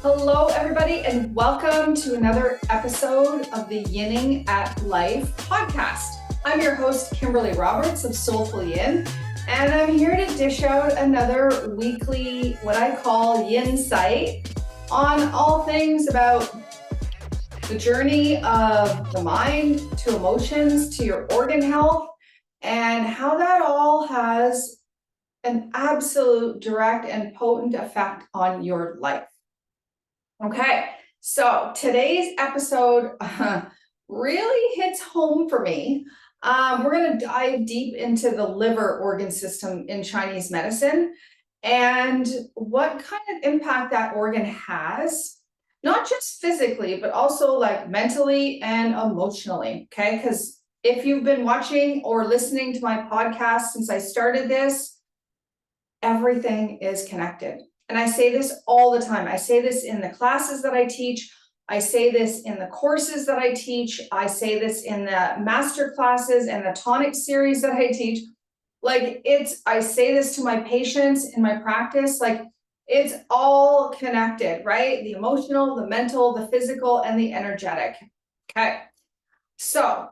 Hello, everybody, and welcome to another episode of the Yinning at Life podcast. I'm your host, Kimberley Roberts of SolefulYin, and I'm here to dish out another weekly, what I call Yin Sight, on all things about the journey of the mind to emotions to your organ health, and how that all has an absolute direct and potent effect on your life. Okay, so today's episode really hits home for me. We're going to dive deep into the liver organ system in Chinese medicine and what kind of impact that organ has, not just physically, but also like mentally and emotionally. Okay, because if you've been watching or listening to my podcast since I started this, everything is connected. And I say this all the time. I say this in the classes that I teach. I say this in the courses that I teach. I say this in the master classes and the Tonic series that I teach. I say this to my patients in my practice, it's all connected, right? The emotional, the mental, the physical, and the energetic. Okay. So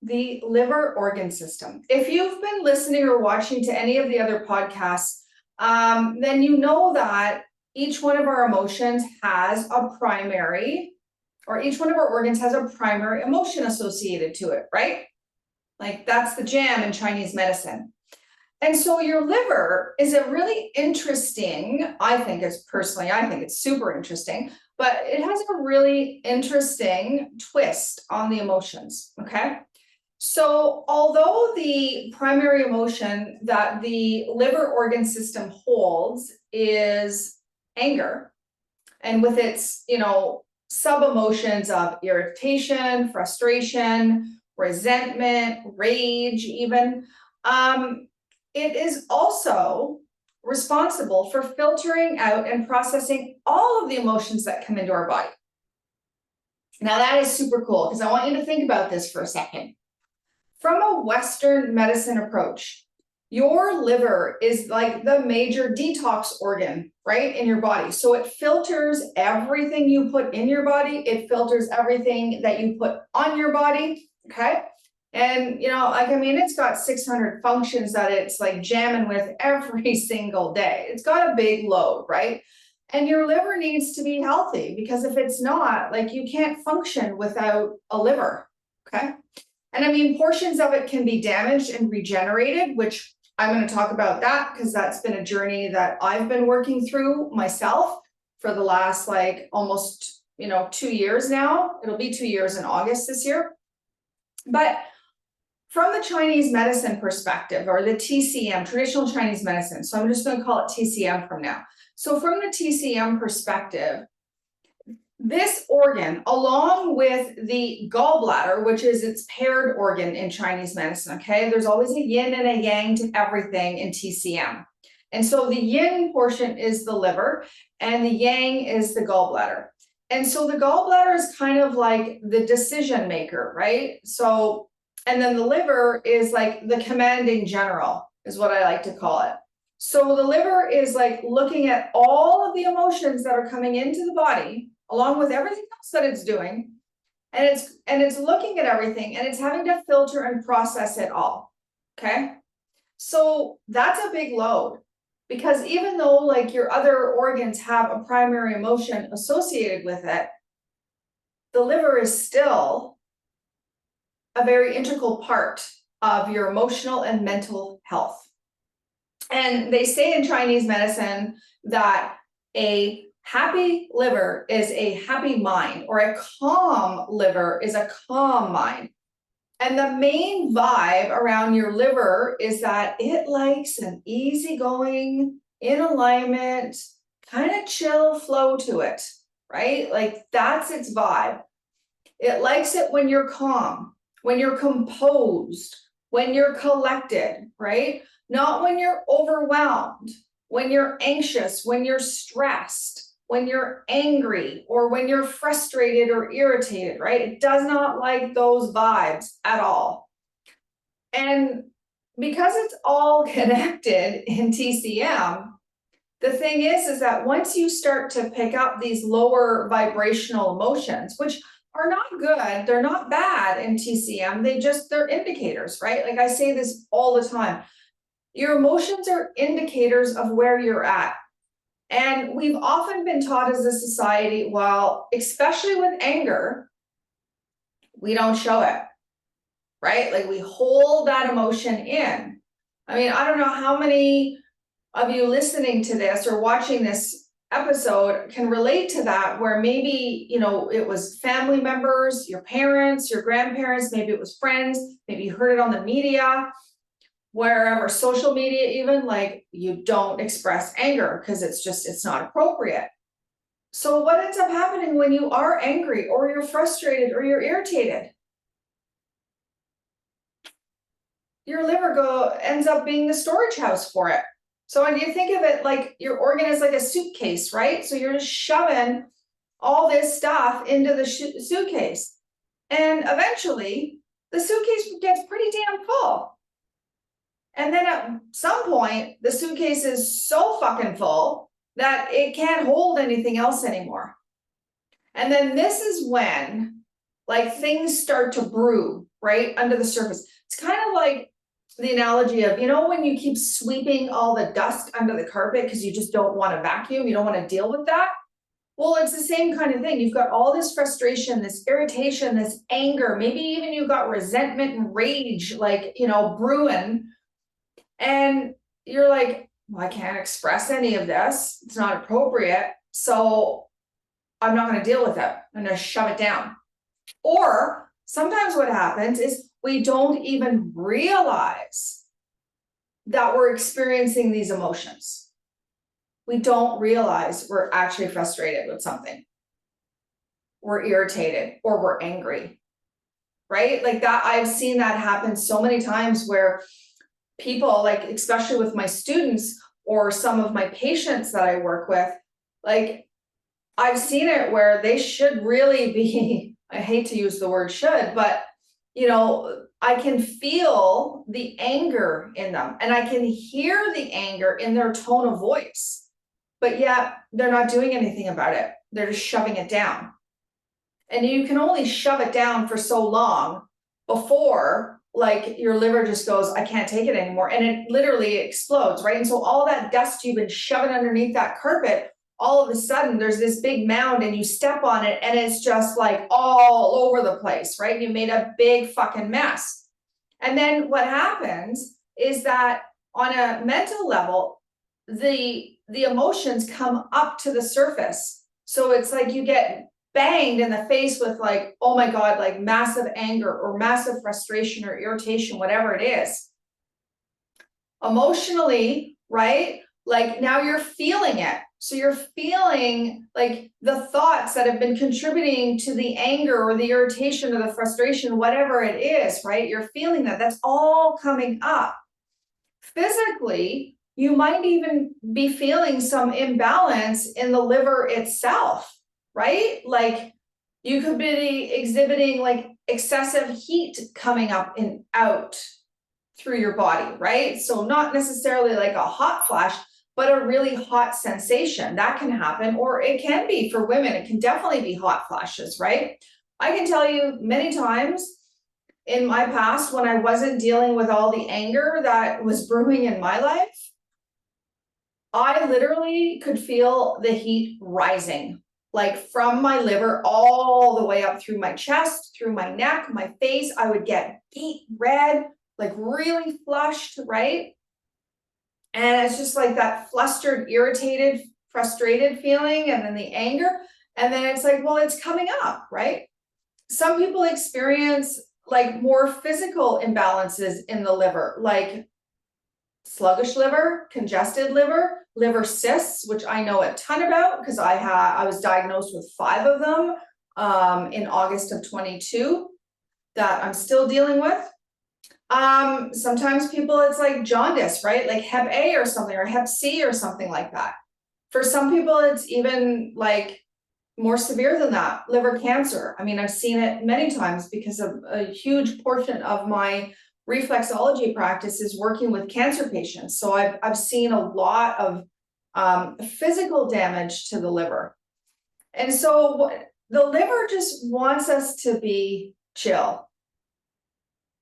the liver organ system. If you've been listening or watching to any of the other podcasts, then you know that each one of our emotions has a primary, or each one of our organs has a primary emotion associated to it, right? Like that's the jam in Chinese medicine. And so your liver is a really interesting, I think it's super interesting, but it has a really interesting twist on the emotions, okay? So although the primary emotion that the liver organ system holds is anger, and with its, sub-emotions of irritation, frustration, resentment, rage even, it is also responsible for filtering out and processing all of the emotions that come into our body. Now that is super cool because I want you to think about this for a second. From a Western medicine approach, your liver is like the major detox organ, right, in your body. So it filters everything you put in your body. It filters everything that you put on your body, okay? And, it's got 600 functions that it's like jamming with every single day. It's got a big load, right? And your liver needs to be healthy because if it's not, you can't function without a liver, okay? And portions of it can be damaged and regenerated, which I'm going to talk about that because that's been a journey that I've been working through myself for the last almost, 2 years now. It'll be 2 years in August this year. But from the Chinese medicine perspective, or the TCM, traditional Chinese medicine, so I'm just going to call it TCM from now. So from the TCM perspective, this organ, along with the gallbladder, which is its paired organ in Chinese medicine, okay? There's always a yin and a yang to everything in TCM. And so the yin portion is the liver, and the yang is the gallbladder. And so the gallbladder is kind of like the decision maker, right? So, and then the liver is like the commanding general, is what I like to call it. So the liver is like looking at all of the emotions that are coming into the body, along with everything else that it's doing, and it's looking at everything, and it's having to filter and process it all, okay? So that's a big load, because even though your other organs have a primary emotion associated with it, the liver is still a very integral part of your emotional and mental health. And they say in Chinese medicine that a happy liver is a happy mind, or a calm liver is a calm mind. And the main vibe around your liver is that it likes an easygoing, in alignment, kind of chill flow to it, right? That's its vibe. It likes it when you're calm, when you're composed, when you're collected, right? Not when you're overwhelmed, when you're anxious, when you're stressed, when you're angry, or when you're frustrated or irritated, right? It does not like those vibes at all. And because it's all connected in TCM, The thing is that once you start to pick up these lower vibrational emotions, which are not good, they're not bad in TCM, they're indicators, right? Like I say this all the time. Your emotions are indicators of where you're at. And we've often been taught as a society, well, especially with anger, we don't show it, right? Like we hold that emotion in. I mean, I don't know how many of you listening to this or watching this episode can relate to that, where maybe, it was family members, your parents, your grandparents, maybe it was friends, maybe you heard it on the media, wherever, social media even, like you don't express anger because it's not appropriate. So what ends up happening when you are angry or you're frustrated or you're irritated? Your liver ends up being the storage house for it. So when you think of it like your organ is like a suitcase, right? So you're just shoving all this stuff into the suitcase. And eventually the suitcase gets pretty damn full. And then at some point, the suitcase is so fucking full that it can't hold anything else anymore. And then this is when like things start to brew right under the surface. It's kind of like the analogy of, when you keep sweeping all the dust under the carpet because you just don't want to vacuum, you don't want to deal with that. Well, it's the same kind of thing. You've got all this frustration, this irritation, this anger, maybe even you've got resentment and rage, like, brewing. And you're like, well, I can't express any of this. It's not appropriate. So I'm not going to deal with it. I'm going to shove it down. Or sometimes what happens is we don't even realize that we're experiencing these emotions. We don't realize we're actually frustrated with something. We're irritated or we're angry, right? Like that, I've seen that happen so many times where people, like, especially with my students or some of my patients that I work with, like, I've seen it where they should really be, I hate to use the word should, but, I can feel the anger in them and I can hear the anger in their tone of voice, but yet they're not doing anything about it. They're just shoving it down. And you can only shove it down for so long before like your liver just goes, I can't take it anymore. And it literally explodes, right? And so all that dust you've been shoving underneath that carpet, all of a sudden there's this big mound and you step on it and it's just like all over the place, right? You made a big fucking mess. And then what happens is that on a mental level, the emotions come up to the surface. So it's like you get banged in the face with like, oh my God, like massive anger or massive frustration or irritation, whatever it is. Emotionally, right? Like now you're feeling it. So you're feeling like the thoughts that have been contributing to the anger or the irritation or the frustration, whatever it is, right? You're feeling that. That's all coming up. Physically, you might even be feeling some imbalance in the liver itself, right? Like you could be exhibiting like excessive heat coming up and out through your body, right? So not necessarily like a hot flash, but a really hot sensation that can happen, or it can be for women. It can definitely be hot flashes, right? I can tell you many times in my past when I wasn't dealing with all the anger that was brewing in my life, I literally could feel the heat rising, like from my liver all the way up through my chest, through my neck, my face. I would get beet red, like really flushed, right? And it's just like that flustered, irritated, frustrated feeling, and then the anger. And then it's like, well, it's coming up, right? Some people experience like more physical imbalances in the liver, like sluggish liver, congested liver, liver cysts, which I know a ton about because I was diagnosed with 5 of them in August of 22 that I'm still dealing with. Sometimes people, it's like jaundice, right? Like Hep A or something, or Hep C or something like that. For some people, it's even like more severe than that, liver cancer. I mean, I've seen it many times because of a huge portion of my reflexology practice is working with cancer patients. So I've seen a lot of physical damage to the liver. And so the liver just wants us to be chill.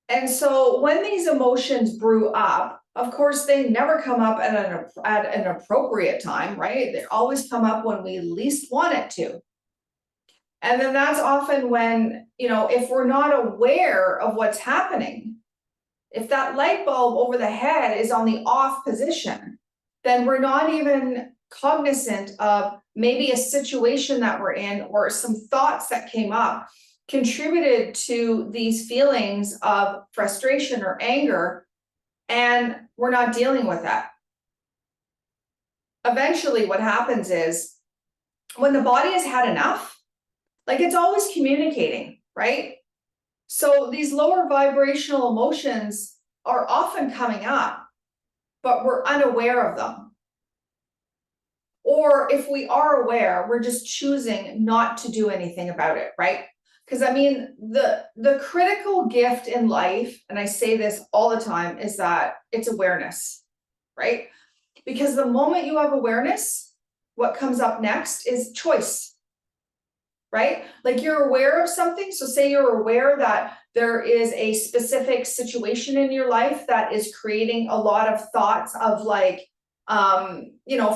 And so when these emotions brew up, of course, they never come up at an appropriate time, right? They always come up when we least want it to. And then that's often when, if we're not aware of what's happening, if that light bulb over the head is on the off position, then we're not even cognizant of maybe a situation that we're in or some thoughts that came up contributed to these feelings of frustration or anger, and we're not dealing with that. Eventually, what happens is when the body has had enough, like it's always communicating, right? So these lower vibrational emotions are often coming up, but we're unaware of them. Or if we are aware, we're just choosing not to do anything about it, right? Because the critical gift in life, and I say this all the time, is that it's awareness, right? Because the moment you have awareness, what comes up next is choice, right? Like you're aware of something. So say you're aware that there is a specific situation in your life that is creating a lot of thoughts of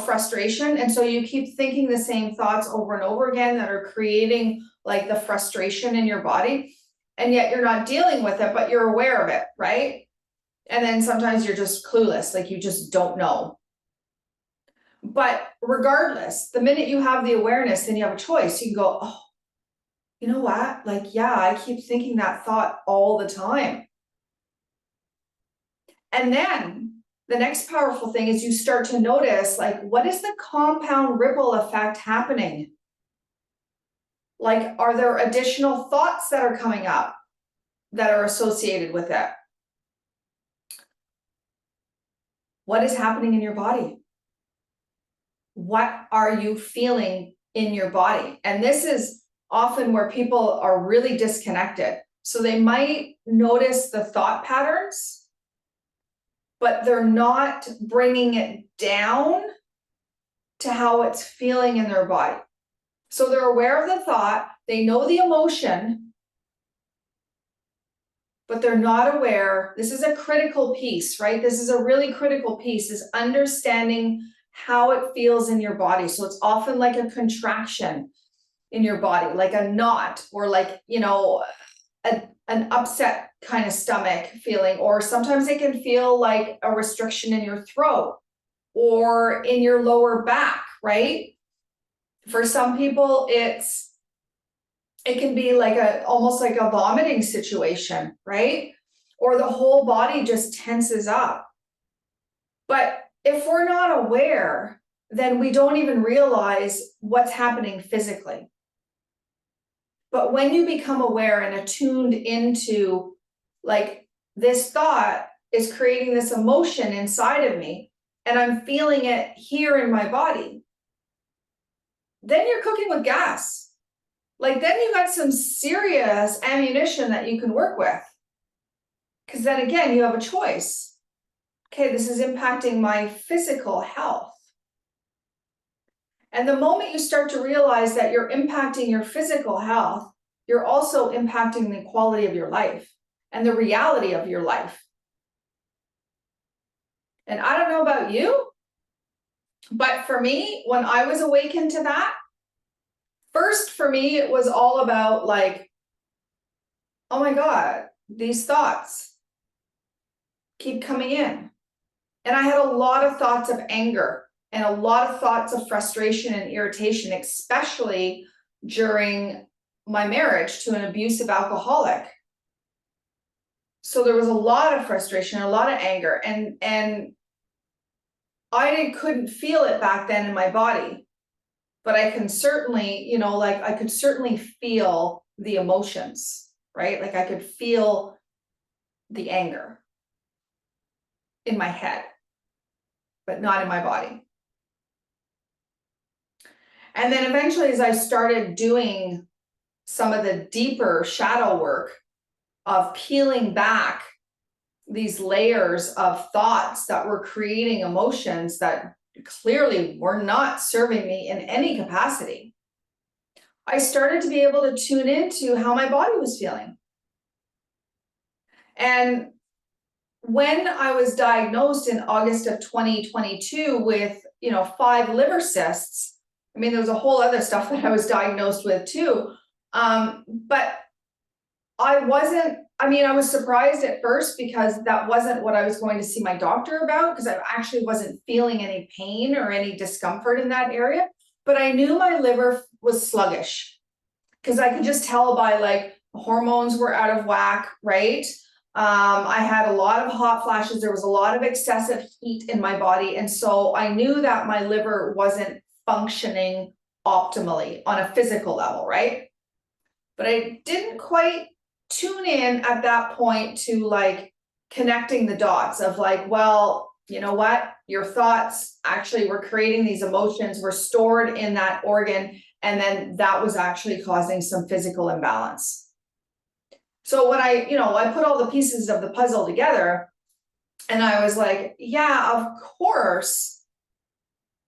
frustration. And so you keep thinking the same thoughts over and over again that are creating like the frustration in your body. And yet you're not dealing with it, but you're aware of it, right? And then sometimes you're just clueless, like you just don't know. But regardless, the minute you have the awareness, then you have a choice. You can go, oh, you know what? Like, yeah, I keep thinking that thought all the time. And then the next powerful thing is you start to notice, like, what is the compound ripple effect happening? Like, are there additional thoughts that are coming up that are associated with it? What is happening in your body? What are you feeling in your body? And this is often where people are really disconnected. So they might notice the thought patterns, but they're not bringing it down to how it's feeling in their body. So they're aware of the thought, they know the emotion, but they're not aware. This is a critical piece, right? This is a really critical piece, is understanding how it feels in your body. So it's often like a contraction in your body, like a knot, or like, an upset kind of stomach feeling, or sometimes it can feel like a restriction in your throat or in your lower back, right? For some people, it can be like almost like a vomiting situation, right? Or the whole body just tenses up. But if we're not aware, then we don't even realize what's happening physically. But when you become aware and attuned into, like, this thought is creating this emotion inside of me, and I'm feeling it here in my body, then you're cooking with gas. Like, then you got some serious ammunition that you can work with. Because then again, you have a choice. Okay, this is impacting my physical health. And the moment you start to realize that you're impacting your physical health, you're also impacting the quality of your life and the reality of your life. And I don't know about you, but for me, when I was awakened to that, first for me, it was all about like, oh my God, these thoughts keep coming in. And I had a lot of thoughts of anger and a lot of thoughts of frustration and irritation, especially during my marriage to an abusive alcoholic. So there was a lot of frustration, a lot of anger, and I couldn't feel it back then in my body, but I can certainly, I could certainly feel the emotions, right? Like I could feel the anger in my head, but not in my body. And then eventually, as I started doing some of the deeper shadow work of peeling back these layers of thoughts that were creating emotions that clearly were not serving me in any capacity, I started to be able to tune into how my body was feeling. And when I was diagnosed in August of 2022 with, 5 liver cysts, I mean, there was a whole other stuff that I was diagnosed with too. But I was surprised at first because that wasn't what I was going to see my doctor about, because I actually wasn't feeling any pain or any discomfort in that area. But I knew my liver was sluggish because I could just tell by like hormones were out of whack, right? I had a lot of hot flashes. There was a lot of excessive heat in my body. And so I knew that my liver wasn't functioning optimally on a physical level, right? But I didn't quite tune in at that point to like connecting the dots of like, well, you know what? Your thoughts actually were creating these emotions, were stored in that organ. And then that was actually causing some physical imbalance. So when I put all the pieces of the puzzle together, and I was like, yeah, of course,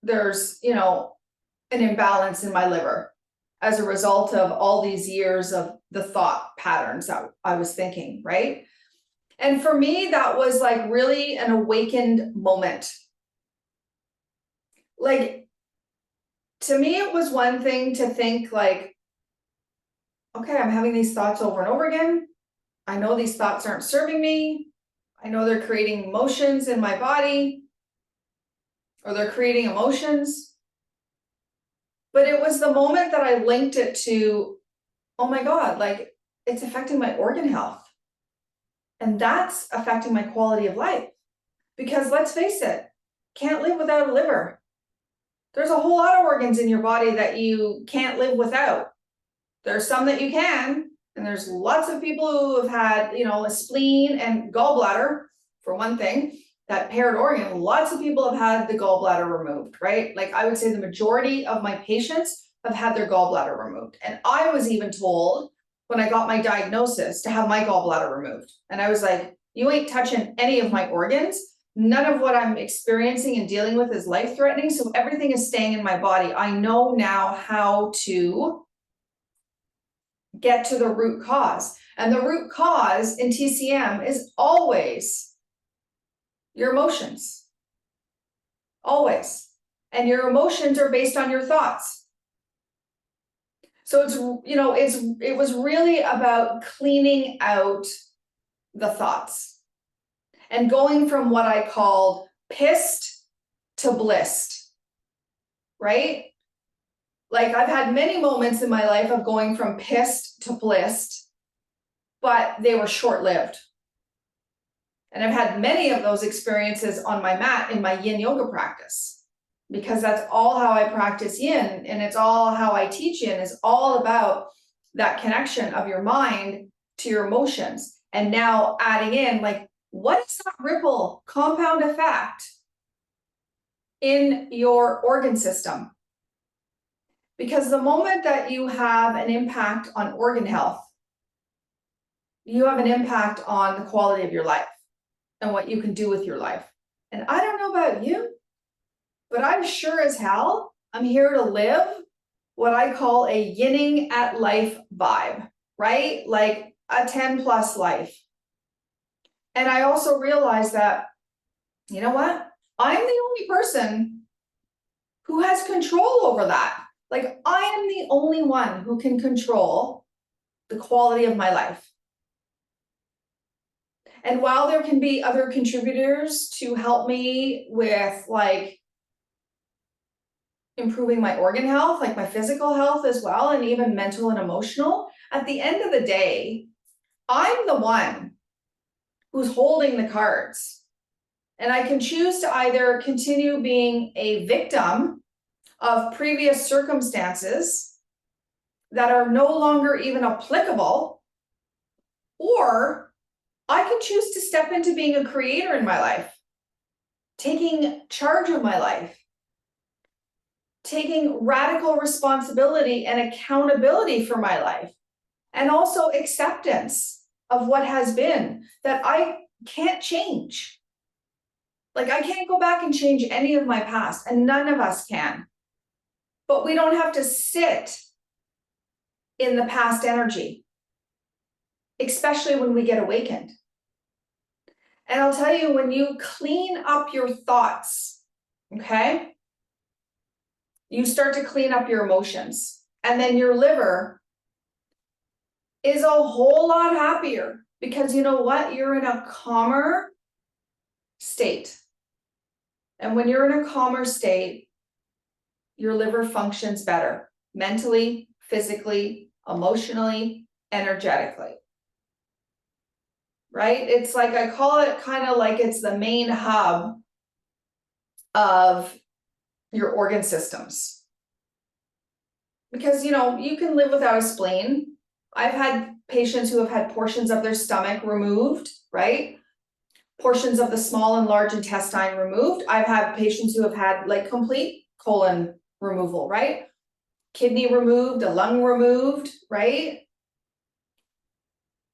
there's, an imbalance in my liver as a result of all these years of the thought patterns that I was thinking, right? And for me, that was like really an awakened moment. Like, to me, it was one thing to think like, okay, I'm having these thoughts over and over again. I know these thoughts aren't serving me. I know they're creating emotions in my body, or they're creating emotions. But it was the moment that I linked it to, oh my God, like it's affecting my organ health. And that's affecting my quality of life. Because let's face it, can't live without a liver. There's a whole lot of organs in your body that you can't live without. There's some that you can, and there's lots of people who have had, a spleen and gallbladder, for one thing, that paired organ. Lots of people have had the gallbladder removed, right? Like I would say the majority of my patients have had their gallbladder removed. And I was even told when I got my diagnosis to have my gallbladder removed. And I was like, you ain't touching any of my organs. None of what I'm experiencing and dealing with is life-threatening. So everything is staying in my body. I know now how to get to the root cause. And the root cause in TCM is always your emotions. Always. And your emotions are based on your thoughts. So it was really about cleaning out the thoughts and going from what I called pissed to blissed, right? Like I've had many moments in my life of going from pissed to blissed, but they were short-lived. And I've had many of those experiences on my mat in my Yin Yoga practice, because that's all how I practice Yin, and it's all how I teach Yin, is all about that connection of your mind to your emotions. And now adding in, like, what is that ripple compound effect in your organ system? Because the moment that you have an impact on organ health, you have an impact on the quality of your life and what you can do with your life. And I don't know about you, but I'm sure as hell, I'm here to live what I call a yinning at life vibe, right? Like a 10 plus life. And I also realize that, you know what? I'm the only person who has control over that. Like I am the only one who can control the quality of my life. And while there can be other contributors to help me with like improving my organ health, like my physical health as well, and even mental and emotional, at the end of the day, I'm the one who's holding the cards. And I can choose to either continue being a victim of previous circumstances that are no longer even applicable, or I can choose to step into being a creator in my life, taking charge of my life, taking radical responsibility and accountability for my life, and also acceptance of what has been that I can't change. Like, I can't go back and change any of my past, and none of us can. But we don't have to sit in the past energy, especially when we get awakened. And I'll tell you, when you clean up your thoughts, okay, you start to clean up your emotions. And then your liver is a whole lot happier because you know what? You're in a calmer state. And when you're in a calmer state, your liver functions better mentally, physically, emotionally, energetically. Right? It's like, I call it kind of like it's the main hub of your organ systems. Because, you know, you can live without a spleen. I've had patients who have had portions of their stomach removed, right? Portions of the small and large intestine removed. I've had patients who have had like complete colon removal, right? Kidney removed, a lung removed, right?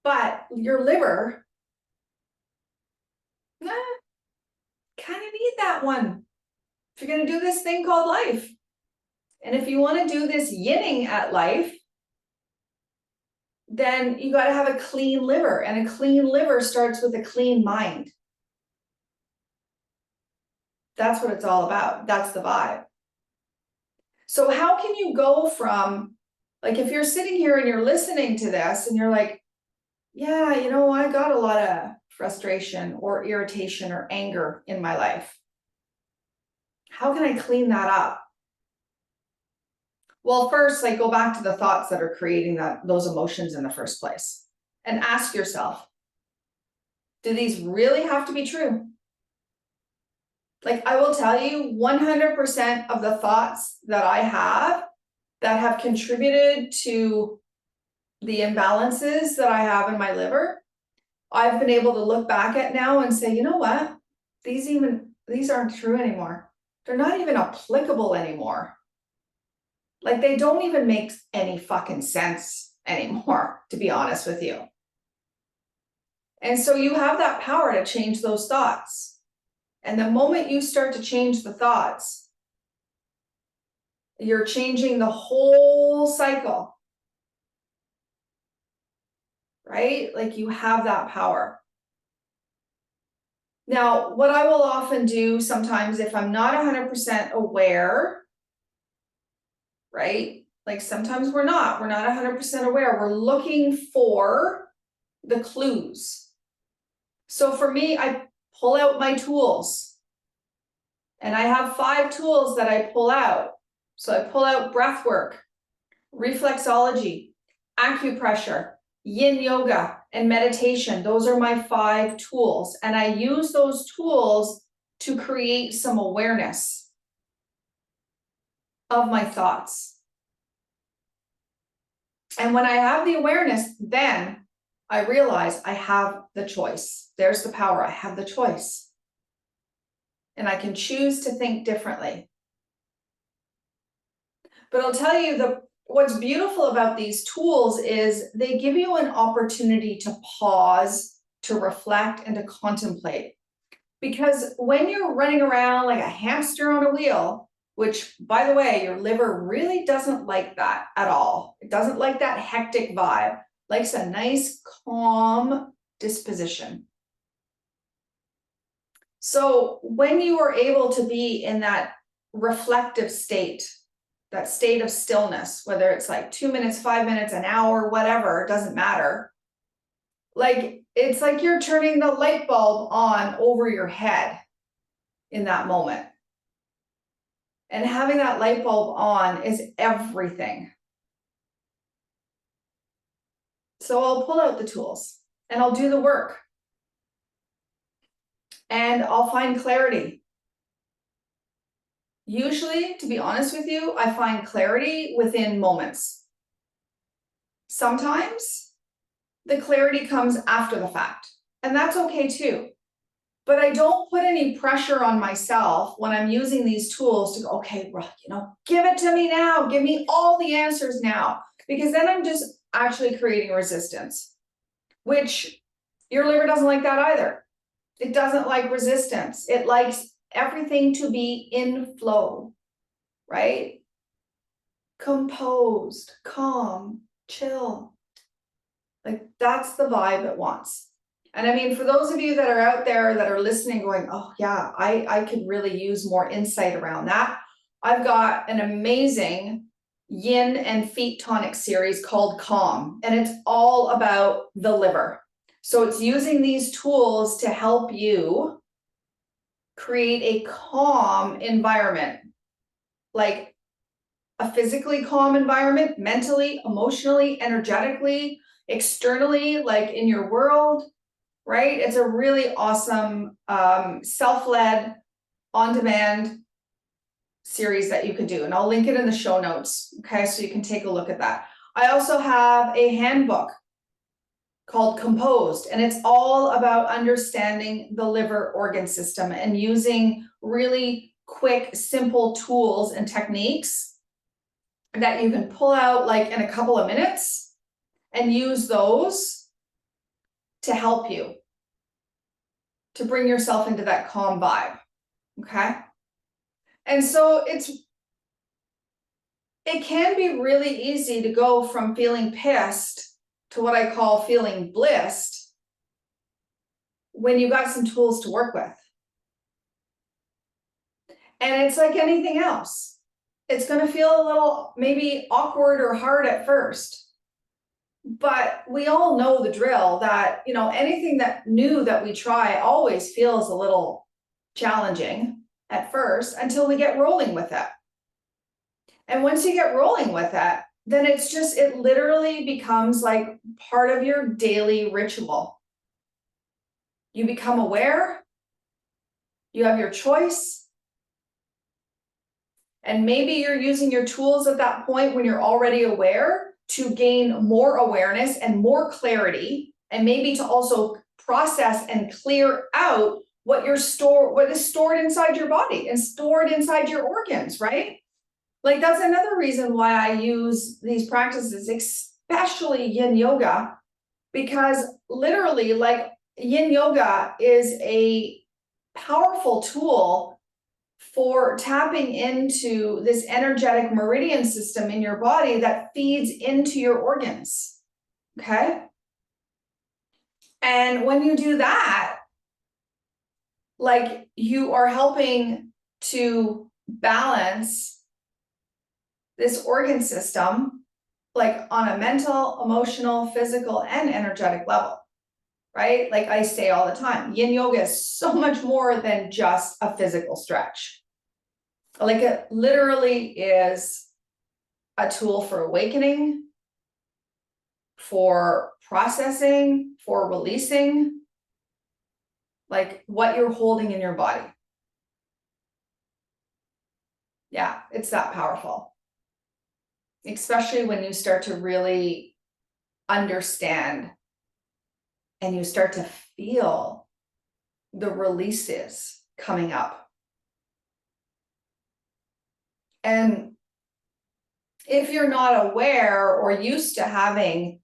But your liver, kind of need that one if you're going to do this thing called life. And if you want to do this yinning at life, then you got to have a clean liver, and a clean liver starts with a clean mind. That's what it's all about. That's the vibe. So how can you go from, like, if you're sitting here and you're listening to this and you're like, yeah, you know, I got a lot of frustration or irritation or anger in my life. How can I clean that up? Well, first, like, go back to the thoughts that are creating those emotions in the first place and ask yourself, do these really have to be true? Like, I will tell you, 100% of the thoughts that I have that have contributed to the imbalances that I have in my liver, I've been able to look back at now and say, you know what? These aren't true anymore. They're not even applicable anymore. Like, they don't even make any fucking sense anymore, to be honest with you. And so you have that power to change those thoughts. And the moment you start to change the thoughts, you're changing the whole cycle. Right? Like, you have that power. Now, what I will often do sometimes if I'm not 100% aware, right? Like, sometimes we're not 100% aware. We're looking for the clues. So for me, I pull out my tools, and I have 5 tools that I pull out. So I pull out breath work, reflexology, acupressure, Yin Yoga, and meditation. Those are my 5 tools. And I use those tools to create some awareness of my thoughts. And when I have the awareness, then I realize I have the choice. There's the power. I have the choice. And I can choose to think differently. But I'll tell you, what's beautiful about these tools is they give you an opportunity to pause, to reflect, and to contemplate. Because when you're running around like a hamster on a wheel, which, by the way, your liver really doesn't like that at all. It doesn't like that hectic vibe. It likes a nice, calm disposition. So when you are able to be in that reflective state, that state of stillness, whether it's like 2 minutes, 5 minutes, an hour, whatever, it doesn't matter. Like, it's like you're turning the light bulb on over your head in that moment. And having that light bulb on is everything. So I'll pull out the tools and I'll do the work. And I'll find clarity. Usually, to be honest with you, I find clarity within moments. Sometimes the clarity comes after the fact, and that's okay too. But I don't put any pressure on myself when I'm using these tools to go, okay, well, you know, give it to me now, give me all the answers now, because then I'm just actually creating resistance, which your liver doesn't like that either. It doesn't like resistance. It likes everything to be in flow, right? Composed, calm, chill. Like that's the vibe it wants. And I mean, for those of you that are out there that are listening going, oh yeah, I could really use more insight around that. I've got an amazing Yin and Feet Tonic series called Calm, and it's all about the liver. So it's using these tools to help you create a calm environment, like a physically calm environment, mentally, emotionally, energetically, externally, like in your world, right? It's a really awesome self-led, on-demand series that you could do. And I'll link it in the show notes, okay? So you can take a look at that. I also have a handbook called Composed, and it's all about understanding the liver organ system and using really quick, simple tools and techniques that you can pull out like in a couple of minutes and use those to help you to bring yourself into that calm vibe, okay? And so it can be really easy to go from feeling pissed to what I call feeling blissed when you got some tools to work with. And it's like anything else. It's going to feel a little maybe awkward or hard at first. But we all know the drill that, you know, anything that new that we try always feels a little challenging at first until we get rolling with it. And once you get rolling with it, then it literally becomes like part of your daily ritual. You become aware, you have your choice, and maybe you're using your tools at that point when you're already aware to gain more awareness and more clarity, and maybe to also process and clear out what is stored inside your body and stored inside your organs, right? Like that's another reason why I use these practices, especially Yin Yoga, because literally like Yin Yoga is a powerful tool for tapping into this energetic meridian system in your body that feeds into your organs, okay? And when you do that, like you are helping to balance this organ system, like on a mental, emotional, physical, and energetic level, right? Like I say all the time, Yin Yoga is so much more than just a physical stretch. Like it literally is a tool for awakening, for processing, for releasing, like what you're holding in your body. Yeah, it's that powerful. Especially when you start to really understand and you start to feel the releases coming up. And if you're not aware or used to having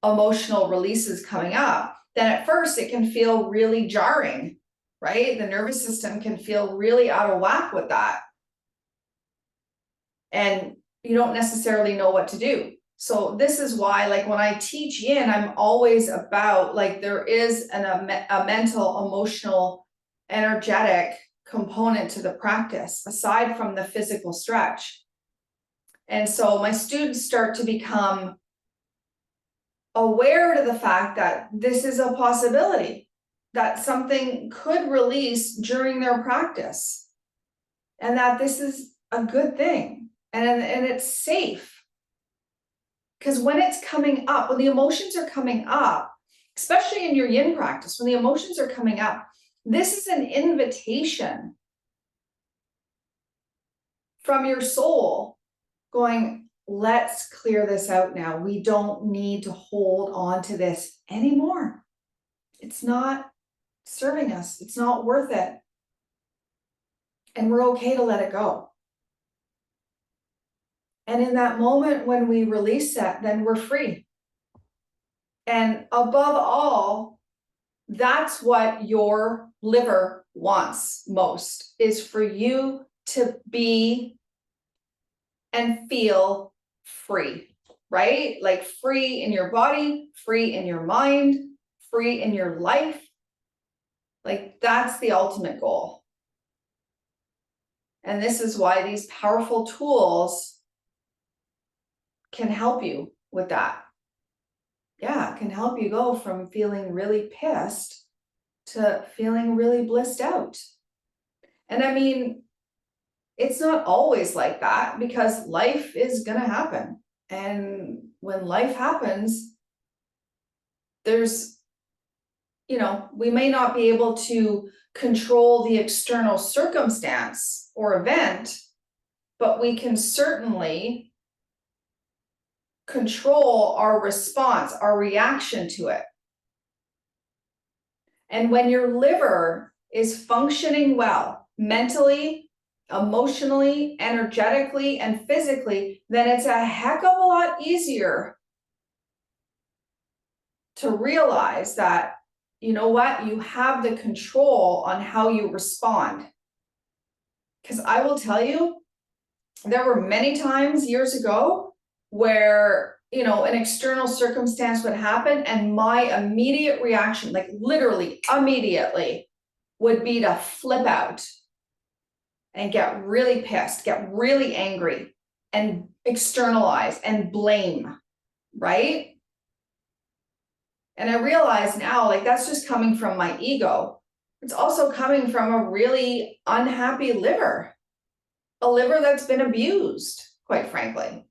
emotional releases coming up, then at first it can feel really jarring, right? The nervous system can feel really out of whack with that. And you don't necessarily know what to do. So this is why, like when I teach Yin, I'm always about like there is a mental, emotional, energetic component to the practice aside from the physical stretch. And so my students start to become aware to the fact that this is a possibility, that something could release during their practice, and that this is a good thing, and it's safe. Because when it's coming up, when the emotions are coming up, especially in your Yin practice, when the emotions are coming up, this is an invitation from your soul going, let's clear this out now. We don't need to hold on to this anymore. It's not serving us. It's not worth it. And we're okay to let it go. And in that moment when we release that, then we're free. And above all, That's what your liver wants most, is for you to be and feel free, right? Like free in your body, free in your mind, free in your life. Like that's the ultimate goal. And this is why these powerful tools can help you with that. Yeah, it can help you go from feeling really pissed to feeling really blissed out. And I mean, it's not always like that, because life is going to happen. And when life happens, there's, we may not be able to control the external circumstance or event, but we can certainly control our response, our reaction to it. And when your liver is functioning well, mentally, emotionally, energetically, and physically, then it's a heck of a lot easier to realize that, you know what, you have the control on how you respond. Because I will tell you, there were many times years ago where, an external circumstance would happen and my immediate reaction, like literally immediately, would be to flip out and get really pissed, get really angry, and externalize and blame, right? And I realize now, like, that's just coming from my ego. It's also coming from a really unhappy liver, a liver that's been abused, quite frankly.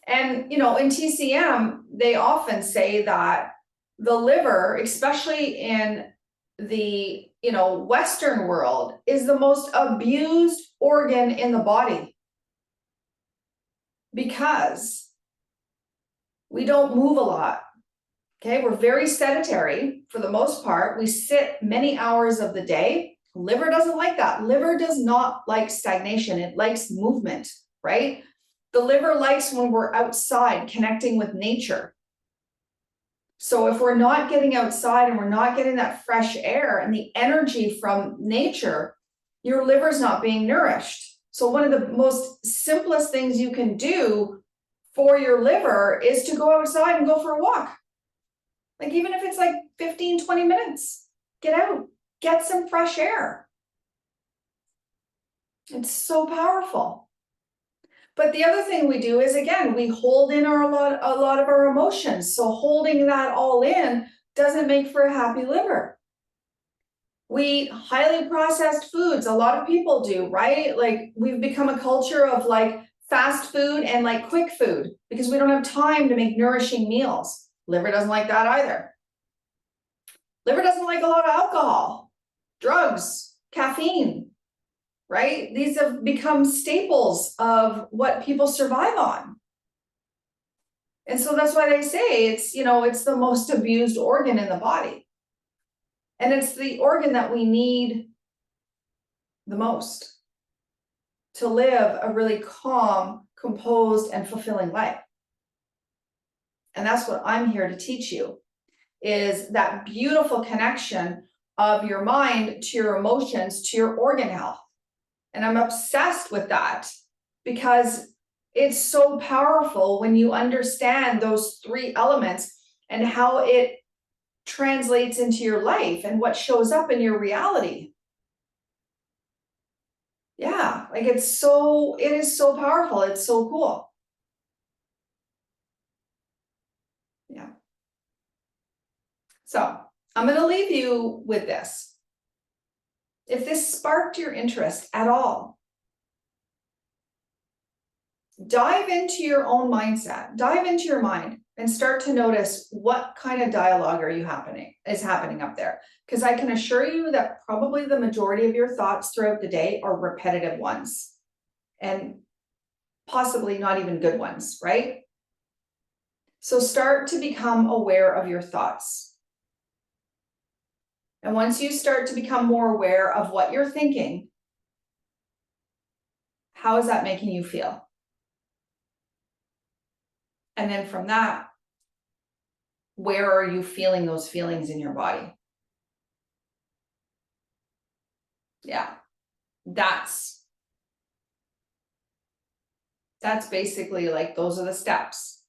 And, in TCM, they often say that the liver, especially in the, Western world, is the most abused organ in the body, because we don't move a lot. Okay, we're very sedentary for the most part. We sit many hours of the day. Liver doesn't like that. Liver does not like stagnation. It likes movement, right? The liver likes when we're outside connecting with nature. So if we're not getting outside and we're not getting that fresh air and the energy from nature, your liver's not being nourished. So one of the most simplest things you can do for your liver is to go outside and go for a walk. Like, even if it's like 15, 20 minutes, get out, get some fresh air. It's so powerful. But the other thing we do is, again, we hold in a lot of our emotions. So holding that all in doesn't make for a happy liver. We highly processed foods, a lot of people do, right? Like, we've become a culture of like fast food and like quick food because we don't have time to make nourishing meals. Liver doesn't like that either. Liver doesn't like a lot of alcohol, drugs, caffeine, right? These have become staples of what people survive on. And so that's why they say it's, it's the most abused organ in the body. And it's the organ that we need the most to live a really calm, composed, and fulfilling life. And that's what I'm here to teach you, is that beautiful connection of your mind to your emotions to your organ health. And I'm obsessed with that because it's so powerful when you understand those three elements and how it translates into your life and what shows up in your reality. Yeah, like it is so powerful. It's so cool. Yeah. So I'm going to leave you with this. If this sparked your interest at all, dive into your own mindset, dive into your mind and start to notice what kind of dialogue is happening up there. Because I can assure you that probably the majority of your thoughts throughout the day are repetitive ones and possibly not even good ones, right? So start to become aware of your thoughts. And once you start to become more aware of what you're thinking, how is that making you feel? And then from that, where are you feeling those feelings in your body? Yeah, that's basically like, those are the steps.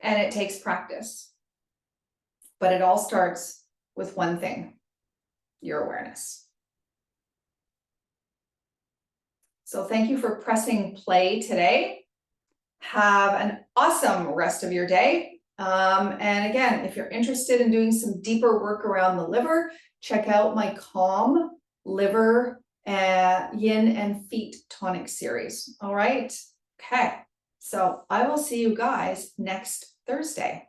And it takes practice. But it all starts with one thing, your awareness. So thank you for pressing play today. Have an awesome rest of your day. And again, if you're interested in doing some deeper work around the liver, check out my Calm Liver Yin and Feet Tonic series. All right. Okay. So I will see you guys next Thursday.